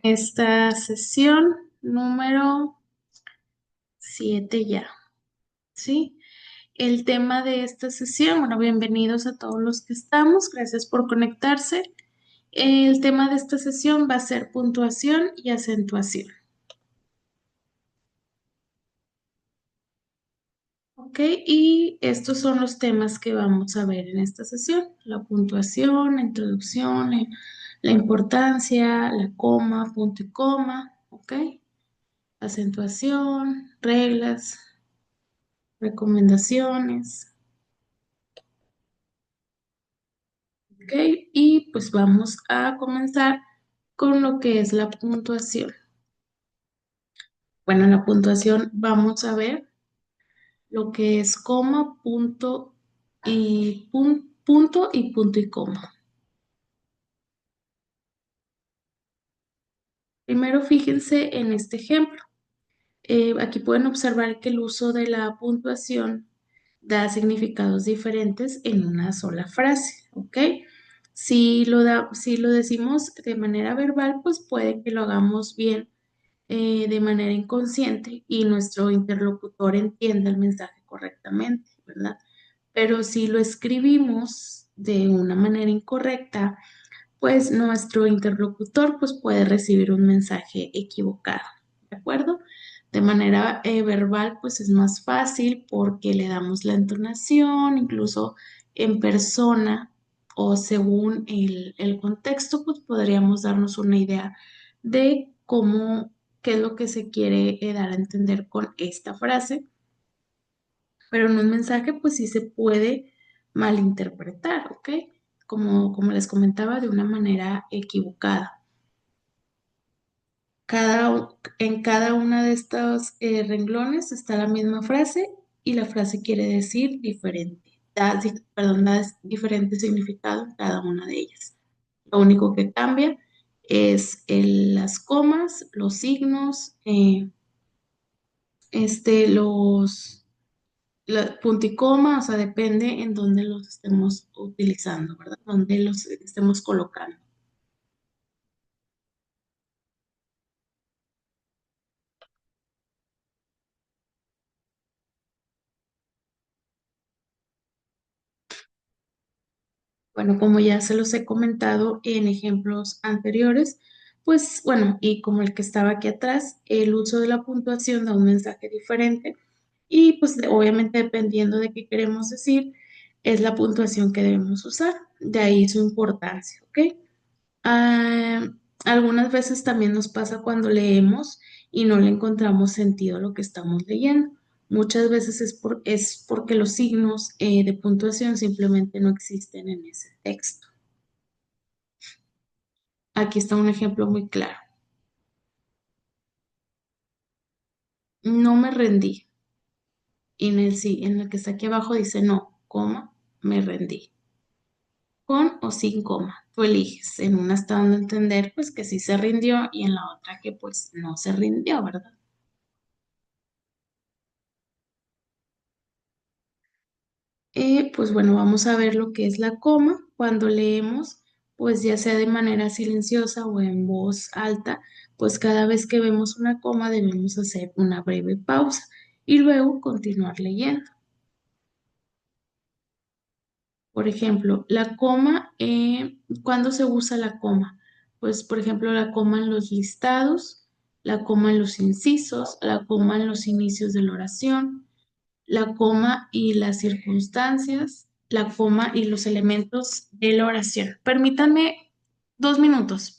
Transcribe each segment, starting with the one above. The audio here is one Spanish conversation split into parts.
esta sesión número 7 ya, ¿sí? El tema de esta sesión, bueno, bienvenidos a todos los que estamos, gracias por conectarse. El tema de esta sesión va a ser puntuación y acentuación, ¿ok? Y estos son los temas que vamos a ver en esta sesión: la puntuación, la introducción, la importancia, la coma, punto y coma, ¿ok? Acentuación, reglas, recomendaciones, ¿ok? Y pues vamos a comenzar con lo que es la puntuación. Bueno, en la puntuación vamos a ver lo que es coma, punto y punto y coma. Primero fíjense en este ejemplo. Aquí pueden observar que el uso de la puntuación da significados diferentes en una sola frase, ¿ok? Si lo decimos de manera verbal, pues puede que lo hagamos bien de manera inconsciente y nuestro interlocutor entienda el mensaje correctamente, ¿verdad? Pero si lo escribimos de una manera incorrecta, pues nuestro interlocutor pues puede recibir un mensaje equivocado, ¿de acuerdo? De manera verbal pues es más fácil porque le damos la entonación, incluso en persona o según el contexto pues podríamos darnos una idea de cómo, qué es lo que se quiere dar a entender con esta frase, pero en un mensaje pues sí se puede malinterpretar, ¿ok? Como les comentaba, de una manera equivocada. En cada una de estos renglones está la misma frase y la frase quiere decir diferente. Da diferente significado en cada una de ellas. Lo único que cambia es las comas, los signos, punto y coma, o sea, depende en dónde los estemos utilizando, ¿verdad? Dónde los estemos colocando. Bueno, como ya se los he comentado en ejemplos anteriores, pues bueno, y como el que estaba aquí atrás, el uso de la puntuación da un mensaje diferente y pues obviamente dependiendo de qué queremos decir, es la puntuación que debemos usar. De ahí su importancia, ¿ok? Ah, algunas veces también nos pasa cuando leemos y no le encontramos sentido a lo que estamos leyendo. Muchas veces es porque los signos de puntuación simplemente no existen en ese texto. Aquí está un ejemplo muy claro. No me rendí. Y en el que está aquí abajo dice no, coma, me rendí. Con o sin coma. Tú eliges. En una está dando a entender pues que sí se rindió y en la otra que pues no se rindió, ¿verdad? Pues bueno, vamos a ver lo que es la coma. Cuando leemos, pues ya sea de manera silenciosa o en voz alta, pues cada vez que vemos una coma debemos hacer una breve pausa y luego continuar leyendo. Por ejemplo, la coma, ¿cuándo se usa la coma? Pues, por ejemplo, la coma en los listados, la coma en los incisos, la coma en los inicios de la oración, la coma y las circunstancias, la coma y los elementos de la oración. Permítanme 2 minutos.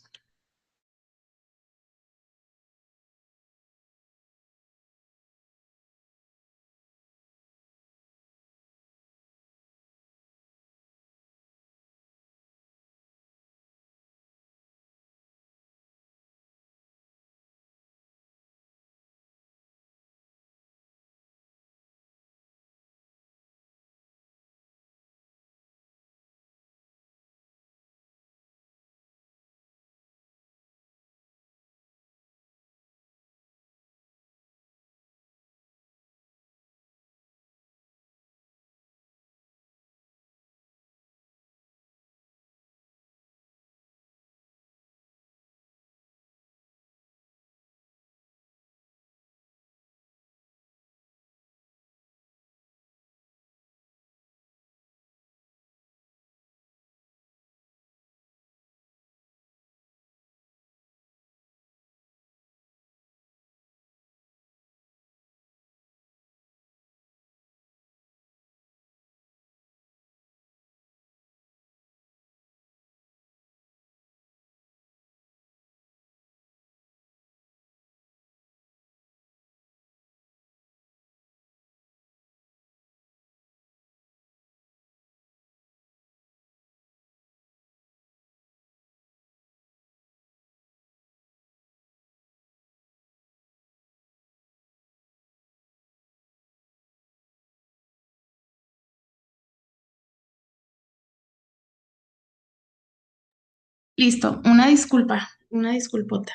Listo, una disculpota.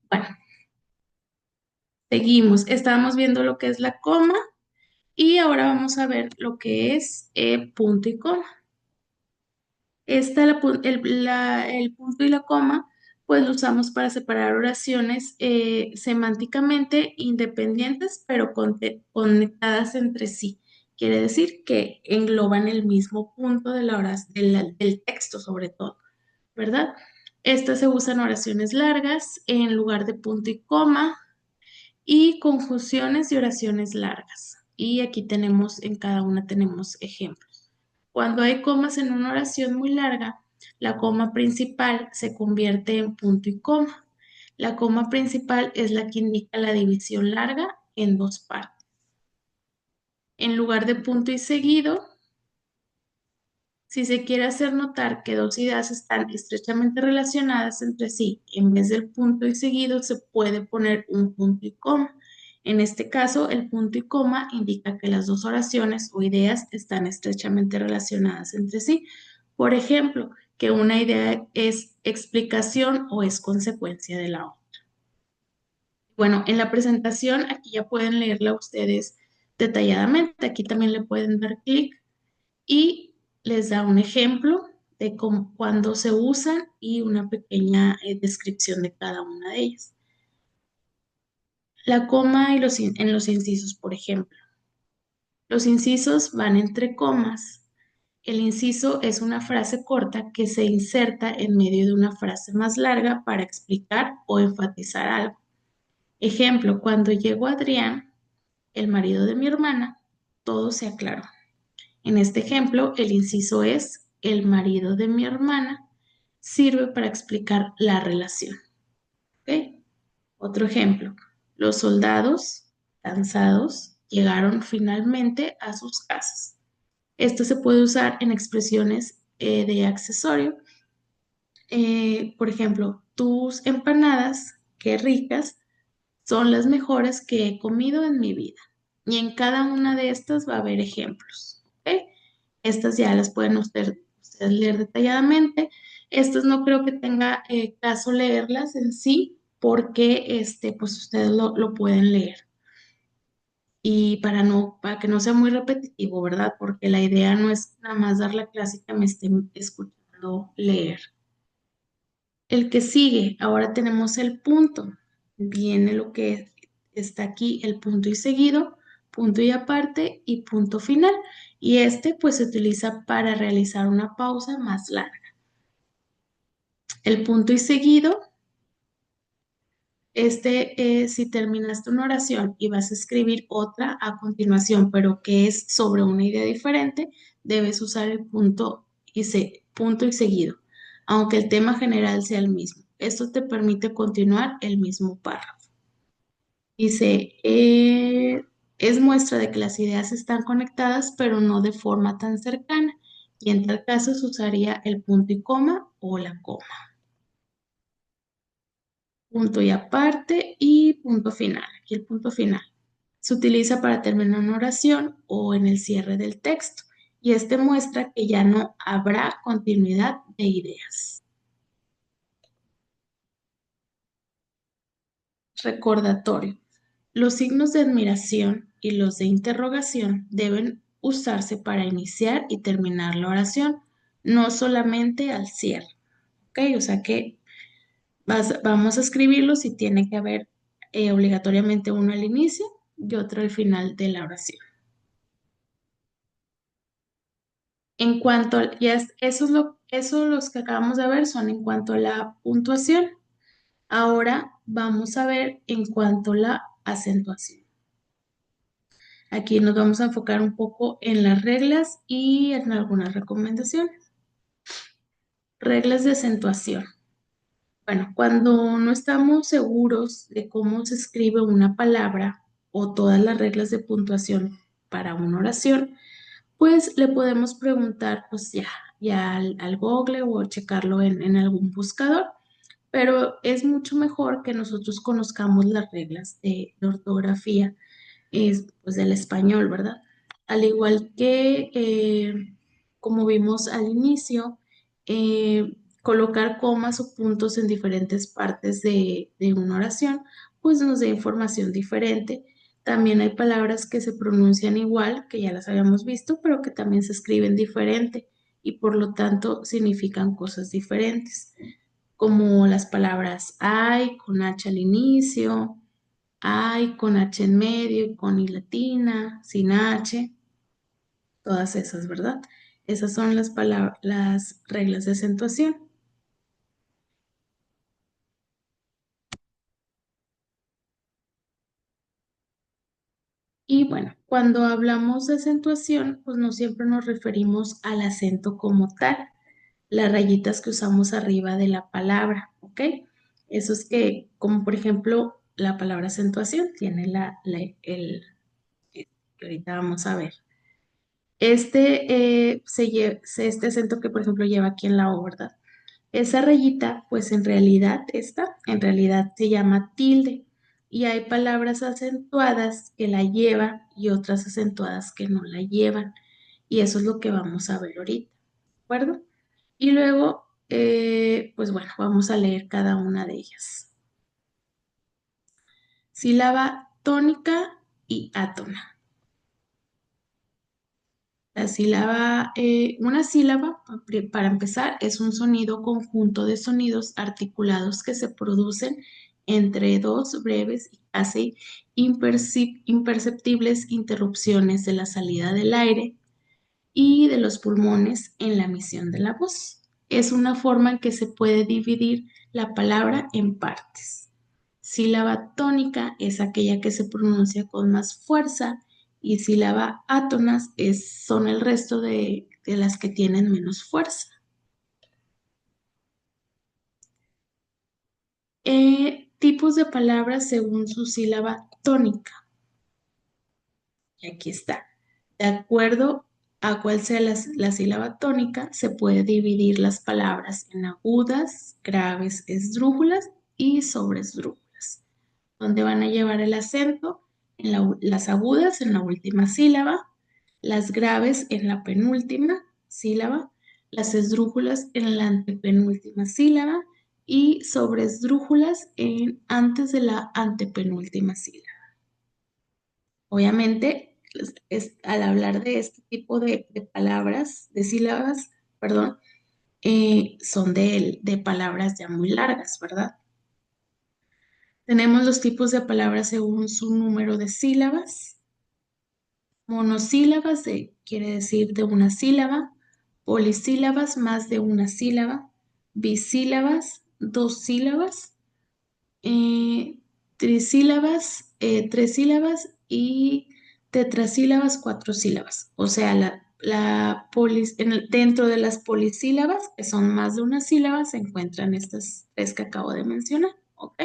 Bueno, seguimos. Estábamos viendo lo que es la coma y ahora vamos a ver lo que es punto y coma. El punto y la coma, pues lo usamos para separar oraciones semánticamente independientes, pero conectadas entre sí. Quiere decir que engloban el mismo punto de la del texto, sobre todo, ¿verdad? Estas se usan en oraciones largas en lugar de punto y coma y conjunciones y oraciones largas. Y aquí tenemos, en cada una tenemos ejemplos. Cuando hay comas en una oración muy larga, la coma principal se convierte en punto y coma. La coma principal es la que indica la división larga en dos partes. En lugar de punto y seguido, si se quiere hacer notar que dos ideas están estrechamente relacionadas entre sí, en vez del punto y seguido se puede poner un punto y coma. En este caso, el punto y coma indica que las dos oraciones o ideas están estrechamente relacionadas entre sí. Por ejemplo, que una idea es explicación o es consecuencia de la otra. Bueno, en la presentación aquí ya pueden leerla ustedes detalladamente. Aquí también le pueden dar clic y les da un ejemplo de cuándo se usan y una pequeña descripción de cada una de ellas. La coma y en los incisos, por ejemplo. Los incisos van entre comas. El inciso es una frase corta que se inserta en medio de una frase más larga para explicar o enfatizar algo. Ejemplo, cuando llegó Adrián, el marido de mi hermana, todo se aclaró. En este ejemplo, el inciso es el marido de mi hermana, sirve para explicar la relación. ¿Ok? Otro ejemplo, los soldados, cansados, llegaron finalmente a sus casas. Esto se puede usar en expresiones de accesorio. Por ejemplo, tus empanadas, qué ricas, son las mejores que he comido en mi vida. Y en cada una de estas va a haber ejemplos. ¿Ok? Estas ya las pueden ustedes leer detalladamente. Estas no creo que tenga caso leerlas en sí, porque pues ustedes lo pueden leer. Y para que no sea muy repetitivo, ¿verdad? Porque la idea no es nada más dar la clase y que me estén escuchando leer. El que sigue, ahora tenemos el punto. Viene lo que está aquí, el punto y seguido, punto y aparte y punto final. Y este pues se utiliza para realizar una pausa más larga. El punto y seguido, si terminaste una oración y vas a escribir otra a continuación, pero que es sobre una idea diferente, debes usar el punto y seguido, aunque el tema general sea el mismo. Esto te permite continuar el mismo párrafo. Dice, es muestra de que las ideas están conectadas, pero no de forma tan cercana. Y en tal caso se usaría el punto y coma o la coma. Punto y aparte y punto final. Aquí el punto final. Se utiliza para terminar una oración o en el cierre del texto. Y este muestra que ya no habrá continuidad de ideas. Recordatorio. Los signos de admiración y los de interrogación deben usarse para iniciar y terminar la oración, no solamente al cierre. ¿Ok? O sea que vamos a escribirlos y tiene que haber obligatoriamente uno al inicio y otro al final de la oración. En cuanto, eso los que acabamos de ver son en cuanto a la puntuación. Ahora vamos a ver en cuanto a la acentuación. Aquí nos vamos a enfocar un poco en las reglas y en algunas recomendaciones. Reglas de acentuación. Bueno, cuando no estamos seguros de cómo se escribe una palabra o todas las reglas de puntuación para una oración, pues le podemos preguntar pues ya al Google o checarlo en algún buscador, pero es mucho mejor que nosotros conozcamos las reglas de ortografía pues del español, ¿verdad? Al igual que, como vimos al inicio, colocar comas o puntos en diferentes partes de una oración, pues nos da información diferente. También hay palabras que se pronuncian igual, que ya las habíamos visto, pero que también se escriben diferente y por lo tanto significan cosas diferentes, como las palabras hay con H al inicio, hay con H en medio, y con I latina, sin H, todas esas, ¿verdad? Esas son las reglas de acentuación. Y bueno, cuando hablamos de acentuación, pues no siempre nos referimos al acento como tal, las rayitas que usamos arriba de la palabra, ¿ok? Eso es que, como por ejemplo, la palabra acentuación tiene que ahorita vamos a ver. Este acento que por ejemplo lleva aquí en la O, ¿verdad? Esa rayita, pues en realidad, en realidad se llama tilde. Y hay palabras acentuadas que la llevan y otras acentuadas que no la llevan. Y eso es lo que vamos a ver ahorita, ¿de acuerdo? Y luego, pues bueno, vamos a leer cada una de ellas. Sílaba tónica y átona. Una sílaba, para empezar, es un sonido conjunto de sonidos articulados que se producen entre dos breves y casi imperceptibles interrupciones de la salida del aire y de los pulmones en la emisión de la voz. Es una forma en que se puede dividir la palabra en partes. Sílaba tónica es aquella que se pronuncia con más fuerza y sílaba átonas son el resto de las que tienen menos fuerza. Tipos de palabras según su sílaba tónica. Y aquí está. De acuerdo a cuál sea la sílaba tónica, se puede dividir las palabras en agudas, graves, esdrújulas y sobresdrújulas, donde van a llevar el acento en las agudas en la última sílaba, las graves en la penúltima sílaba, las esdrújulas en la antepenúltima sílaba y sobresdrújulas antes de la antepenúltima sílaba. Obviamente, al hablar de este tipo de palabras, de sílabas, perdón, son de palabras ya muy largas, ¿verdad? Tenemos los tipos de palabras según su número de sílabas. Monosílabas quiere decir de una sílaba. Polisílabas, más de una sílaba. Bisílabas, dos sílabas. eh, Trisílabas, tres sílabas y tetrasílabas, cuatro sílabas. O sea, dentro de las polisílabas, que son más de una sílaba, se encuentran estas tres que acabo de mencionar. ¿Ok?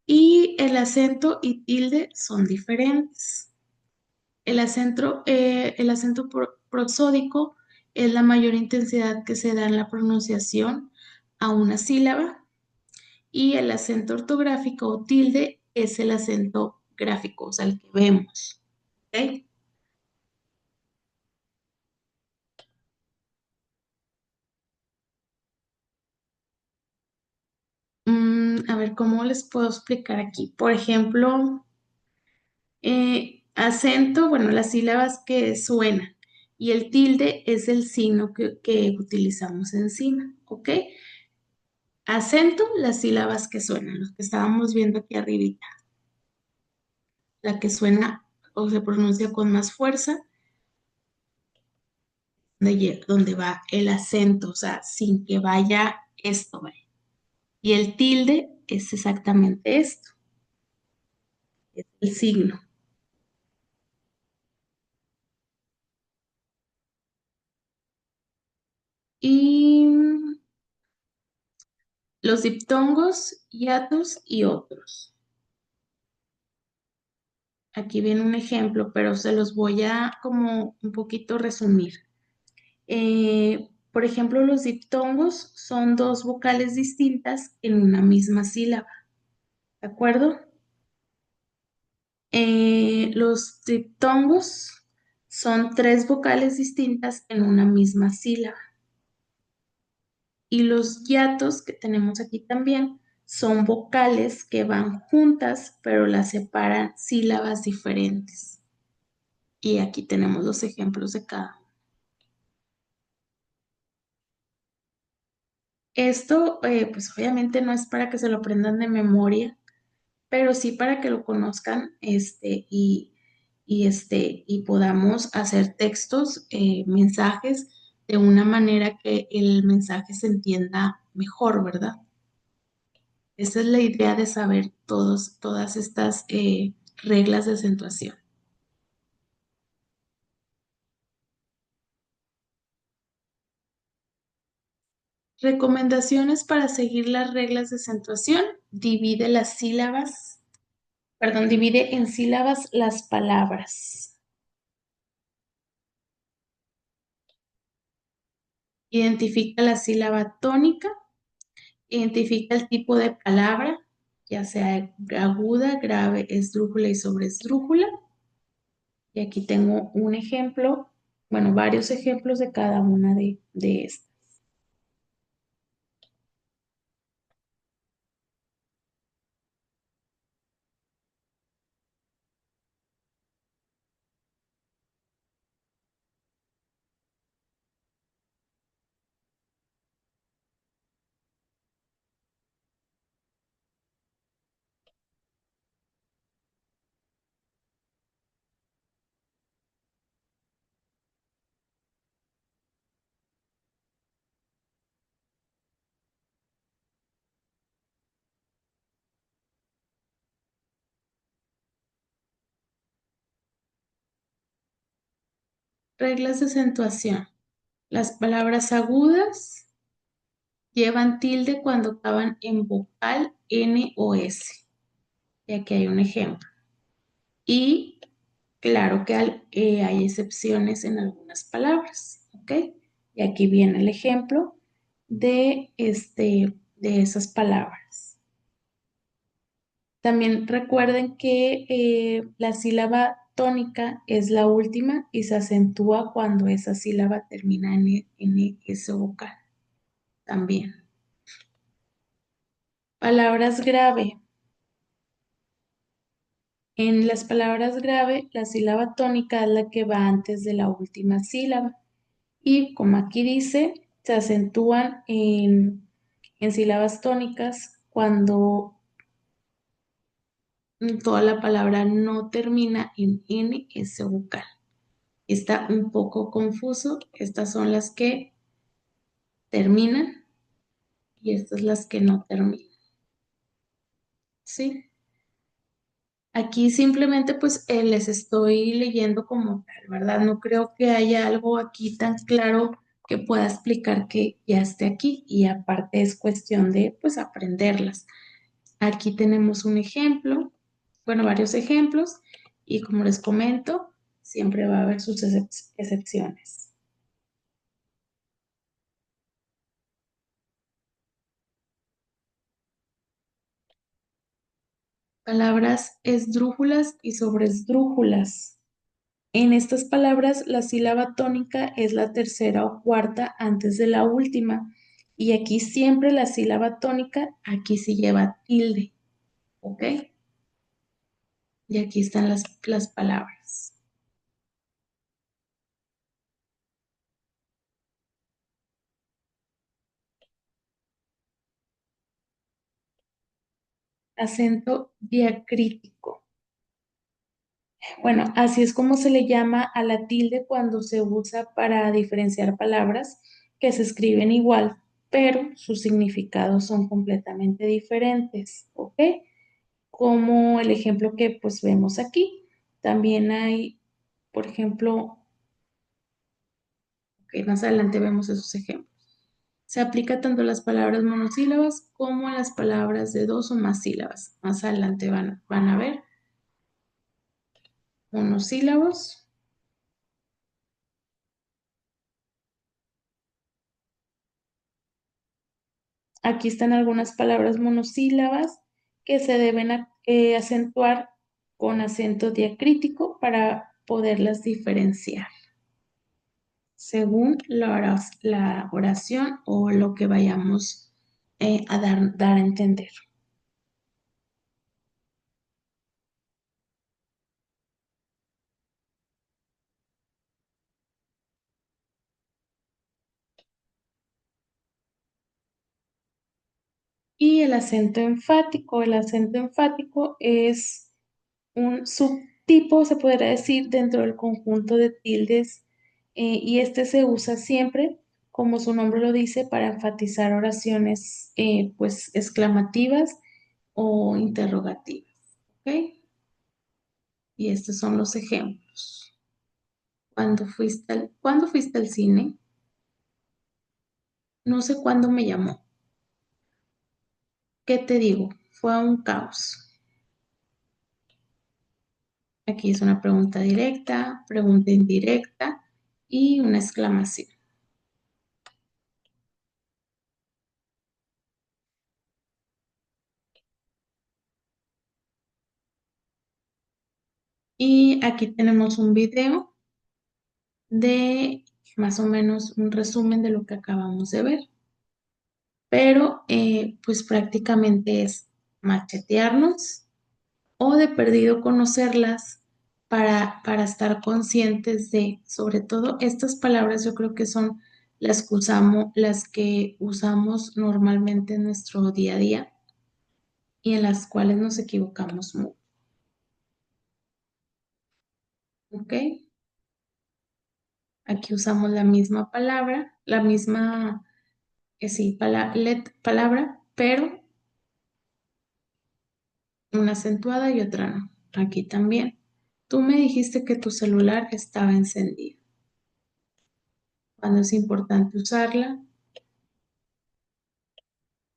Y el acento y tilde son diferentes. El acento prosódico es la mayor intensidad que se da en la pronunciación a una sílaba y el acento ortográfico o tilde es el acento gráfico, o sea, el que vemos. ¿Ok? A ver, ¿cómo les puedo explicar aquí? Por ejemplo, acento, bueno, las sílabas que suenan y el tilde es el signo que utilizamos encima, ¿ok? Acento, las sílabas que suenan, los que estábamos viendo aquí arribita. La que suena o se pronuncia con más fuerza, donde va el acento, o sea, sin que vaya esto, ¿vale? Y el tilde es exactamente esto, es el signo. Y los diptongos, hiatos y otros. Aquí viene un ejemplo, pero se los voy a como un poquito resumir. Por ejemplo, los diptongos son dos vocales distintas en una misma sílaba, ¿de acuerdo? Los diptongos Son tres vocales distintas en una misma sílaba. Y los hiatos que tenemos aquí también son vocales que van juntas, pero las separan sílabas diferentes. Y aquí tenemos los ejemplos de cada uno. Esto, pues obviamente no es para que se lo aprendan de memoria, pero sí para que lo conozcan, y podamos hacer textos, mensajes de una manera que el mensaje se entienda mejor, ¿verdad? Esa es la idea de saber todas estas reglas de acentuación. Recomendaciones para seguir las reglas de acentuación. Divide las sílabas, perdón, divide en sílabas las palabras. Identifica la sílaba tónica. Identifica el tipo de palabra, ya sea aguda, grave, esdrújula y sobresdrújula. Y aquí tengo un ejemplo, bueno, varios ejemplos de cada una de estas. Reglas de acentuación. Las palabras agudas llevan tilde cuando acaban en vocal N o S. Y aquí hay un ejemplo. Y claro que hay excepciones en algunas palabras, ¿ok? Y aquí viene el ejemplo de esas palabras. También recuerden que la sílaba tónica es la última y se acentúa cuando esa sílaba termina en ese vocal. También. Palabras grave. En las palabras grave, la sílaba tónica es la que va antes de la última sílaba. Y como aquí dice, se acentúan en sílabas tónicas cuando toda la palabra no termina en N, ese vocal. Está un poco confuso. Estas son las que terminan y estas las que no terminan. ¿Sí? Aquí simplemente pues les estoy leyendo como tal, ¿verdad? No creo que haya algo aquí tan claro que pueda explicar que ya esté aquí y aparte es cuestión de pues aprenderlas. Aquí tenemos un ejemplo, bueno, varios ejemplos y como les comento, siempre va a haber sus excepciones. Palabras esdrújulas y sobresdrújulas. En estas palabras, la sílaba tónica es la tercera o cuarta antes de la última. Y aquí siempre la sílaba tónica, aquí se lleva tilde. ¿Ok? Y aquí están las palabras. Acento diacrítico. Bueno, así es como se le llama a la tilde cuando se usa para diferenciar palabras que se escriben igual, pero sus significados son completamente diferentes. ¿Ok? Como el ejemplo que pues vemos aquí. También hay, por ejemplo, que más adelante vemos esos ejemplos. Se aplica tanto a las palabras monosílabas como a las palabras de dos o más sílabas. Más adelante van a ver monosílabos. Aquí están algunas palabras monosílabas que se deben acentuar con acento diacrítico para poderlas diferenciar según la oración o lo que vayamos a dar a entender. Y el acento enfático es un subtipo, se podría decir, dentro del conjunto de tildes, y este se usa siempre, como su nombre lo dice, para enfatizar oraciones pues exclamativas o interrogativas. ¿Ok? Y estos son los ejemplos. ¿Cuándo fuiste al cine? No sé cuándo me llamó. ¿Qué te digo? Fue un caos. Aquí es una pregunta directa, pregunta indirecta y una exclamación. Y aquí tenemos un video de más o menos un resumen de lo que acabamos de ver, pero pues prácticamente es machetearnos o de perdido conocerlas para estar conscientes de, sobre todo estas palabras yo creo que son las que usamos normalmente en nuestro día a día y en las cuales nos equivocamos mucho, ¿ok? Aquí usamos la misma palabra, la misma, sí, palabra, pero una acentuada y otra no. Aquí también. Tú me dijiste que tu celular estaba encendido. Cuando es importante usarla,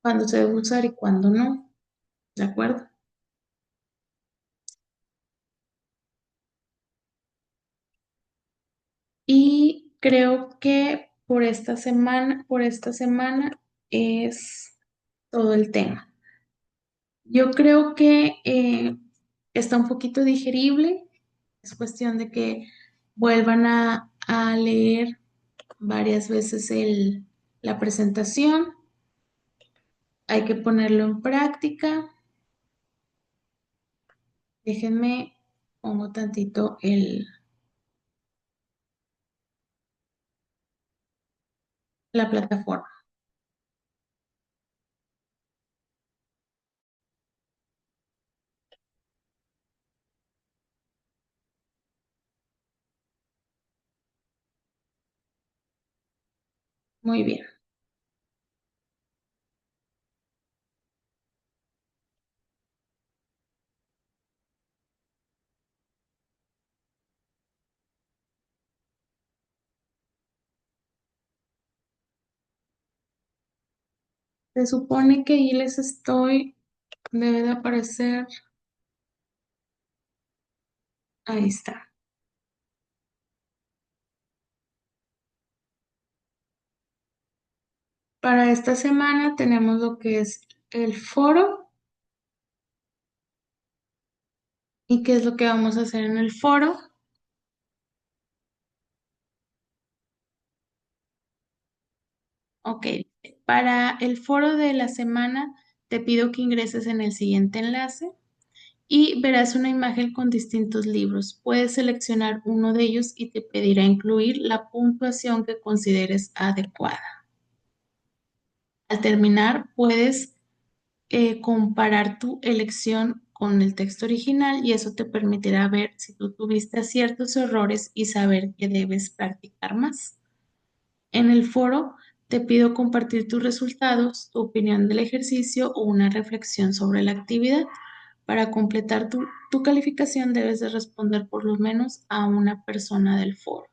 cuando se debe usar y cuando no. ¿De acuerdo? Y creo que por esta semana es todo el tema. Yo creo que está un poquito digerible. Es cuestión de que vuelvan a leer varias veces la presentación. Hay que ponerlo en práctica. Déjenme, pongo tantito la plataforma. Muy bien. Se supone que ahí les debe de aparecer, ahí está. Para esta semana tenemos lo que es el foro. ¿Y qué es lo que vamos a hacer en el foro? Ok, para el foro de la semana te pido que ingreses en el siguiente enlace y verás una imagen con distintos libros. Puedes seleccionar uno de ellos y te pedirá incluir la puntuación que consideres adecuada. Al terminar, puedes comparar tu elección con el texto original y eso te permitirá ver si tú tuviste ciertos errores y saber que debes practicar más. En el foro te pido compartir tus resultados, tu opinión del ejercicio o una reflexión sobre la actividad. Para completar tu calificación debes de responder por lo menos a una persona del foro.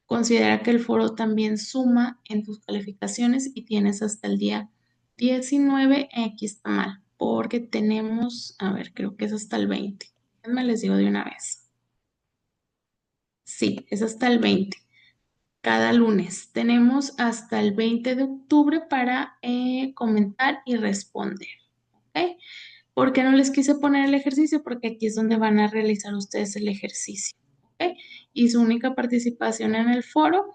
Considera que el foro también suma en tus calificaciones y tienes hasta el día 19. Aquí está mal, porque tenemos, a ver, creo que es hasta el 20. Me les digo de una vez. Sí, es hasta el 20. Cada lunes. Tenemos hasta el 20 de octubre para comentar y responder. ¿Ok? ¿Por qué no les quise poner el ejercicio? Porque aquí es donde van a realizar ustedes el ejercicio. Y su única participación en el foro,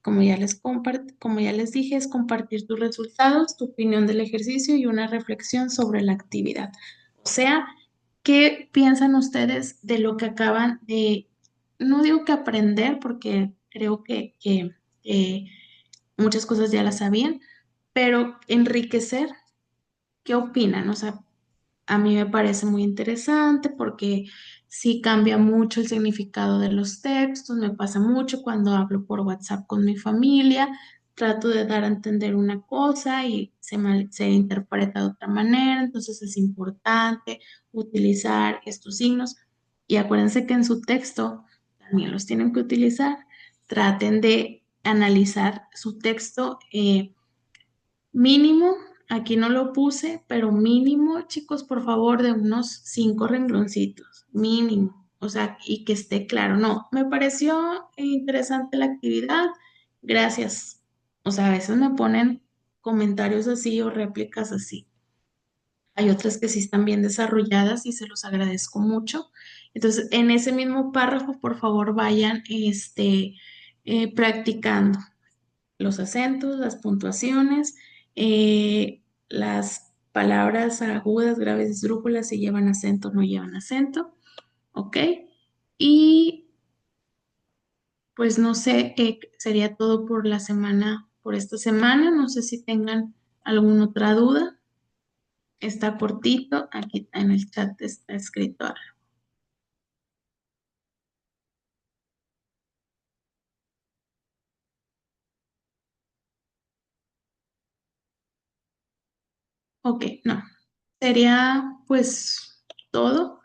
como ya les dije, es compartir tus resultados, tu opinión del ejercicio y una reflexión sobre la actividad. O sea, ¿qué piensan ustedes de lo que acaban de, no digo que aprender, porque creo que muchas cosas ya las sabían, pero enriquecer? ¿Qué opinan? O sea, a mí me parece muy interesante porque sí cambia mucho el significado de los textos, me pasa mucho cuando hablo por WhatsApp con mi familia, trato de dar a entender una cosa y se interpreta de otra manera, entonces es importante utilizar estos signos y acuérdense que en su texto también los tienen que utilizar. Traten de analizar su texto. Mínimo, aquí no lo puse, pero mínimo, chicos, por favor, de unos 5 rengloncitos, mínimo. O sea, y que esté claro. No, me pareció interesante la actividad. Gracias. O sea, a veces me ponen comentarios así o réplicas así. Hay otras que sí están bien desarrolladas y se los agradezco mucho. Entonces, en ese mismo párrafo, por favor, vayan practicando los acentos, las puntuaciones, las palabras agudas, graves, esdrújulas, si llevan acento o no llevan acento, ¿ok? Y pues no sé, sería todo por la semana, por esta semana. No sé si tengan alguna otra duda. Está cortito, aquí en el chat está escrito algo. Ok, no. Sería pues todo.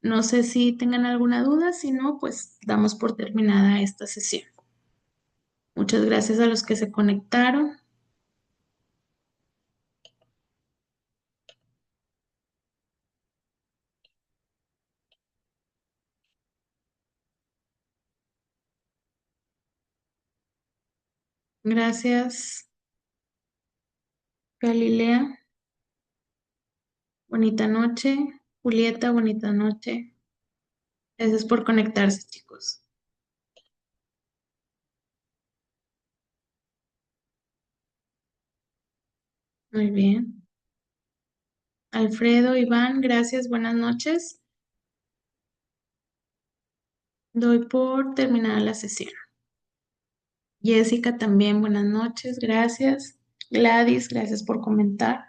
No sé si tengan alguna duda, si no, pues damos por terminada esta sesión. Muchas gracias a los que se conectaron. Gracias, Galilea. Bonita noche. Julieta, bonita noche. Gracias por conectarse, chicos. Muy bien. Alfredo, Iván, gracias, buenas noches. Doy por terminada la sesión. Jessica también, buenas noches, gracias. Gladys, gracias por comentar.